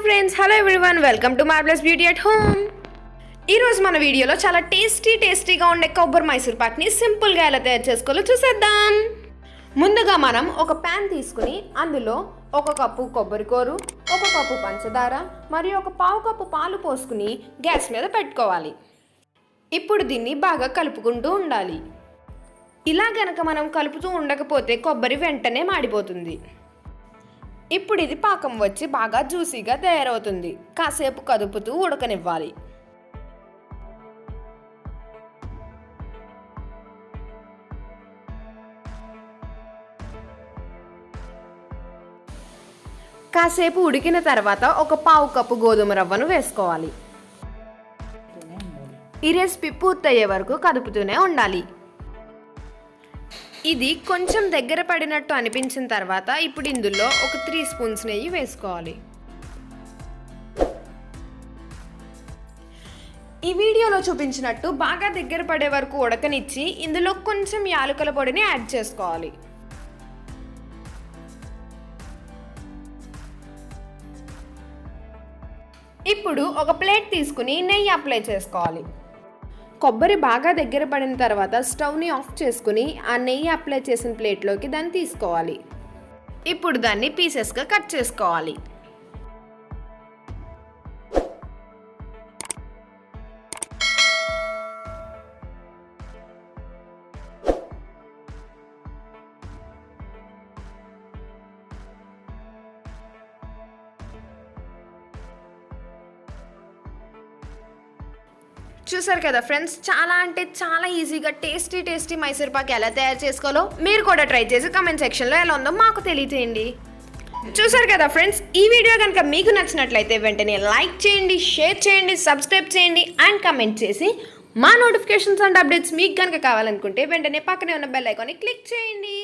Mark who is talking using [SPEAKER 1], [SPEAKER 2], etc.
[SPEAKER 1] Friends, hello everyone, welcome to marvellous beauty at home. ఈరోజు మన వీడియోలో చాలా టేస్టీగా ఉండే కొబ్బరి మైసూర్ పాక్ని సింపుల్గా ఎలా తయారు చేసుకోవాలో చూసేద్దాం. ముందుగా మనం ఒక ప్యాన్ తీసుకుని అందులో 1 కప్పు కొబ్బరి కోరు, 1 కప్పు పంచదార మరియు 1 పావు కప్పు పాలు పోసుకుని గ్యాస్ మీద పెట్టుకోవాలి. ఇప్పుడు దీన్ని బాగా కలుపుకుంటూ ఉండాలి. ఇలా గనక మనం కలుపుతూ ఉండకపోతే కొబ్బరి వెంటనే మాడిపోతుంది. ఇప్పుడు ఇది పాకం వచ్చి బాగా జ్యూసీగా తయారవుతుంది. కాసేపు కదుపుతూ ఉడకనివ్వాలి. కాసేపు ఉడికిన తర్వాత 1 పావు కప్పు గోధుమ రవ్వను వేసుకోవాలి. ఈ రెసిపీ పూర్తయ్యే వరకు కదుపుతూనే ఉండాలి. ఇది కొంచెం దగ్గర పడినట్టు అనిపించిన తర్వాత ఇప్పుడు ఇందులో 3 స్పూన్స్ నెయ్యి వేసుకోవాలి. ఈ వీడియోలో చూపించినట్టు బాగా దగ్గర పడే వరకు ఉడకనిచ్చి ఇందులో కొంచెం యాలకుల పొడిని యాడ్ చేసుకోవాలి. ఇప్పుడు ఒక ప్లేట్ తీసుకుని నెయ్యి అప్లై చేసుకోవాలి. కొబ్బరి బాగా దగ్గర పడిన తర్వాత స్టవ్ని ఆఫ్ చేసుకుని ఆ నెయ్యి అప్లై చేసిన ప్లేట్లోకి దాన్ని తీసుకోవాలి. ఇప్పుడు దాన్ని పీసెస్గా కట్ చేసుకోవాలి. చూసారు కదా ఫ్రెండ్స్, చాలా అంటే చాలా ఈజీగా టేస్టీ మైసూర్ పాక్ ఎలా తయారు చేసుకోవాలో మీరు కూడా ట్రై చేసి కామెంట్ సెక్షన్లో ఎలా ఉందో మాకు తెలియజేయండి. చూసారు కదా ఫ్రెండ్స్, ఈ వీడియో కనుక మీకు నచ్చినట్లయితే వెంటనే లైక్ చేయండి, షేర్ చేయండి, సబ్స్క్రైబ్ చేయండి అండ్ కమెంట్ చేసి మా నోటిఫికేషన్స్ అండ్ అప్డేట్స్ మీకు కనుక కావాలనుకుంటే వెంటనే పక్కనే ఉన్న బెల్ ఐకాన్ని క్లిక్ చేయండి.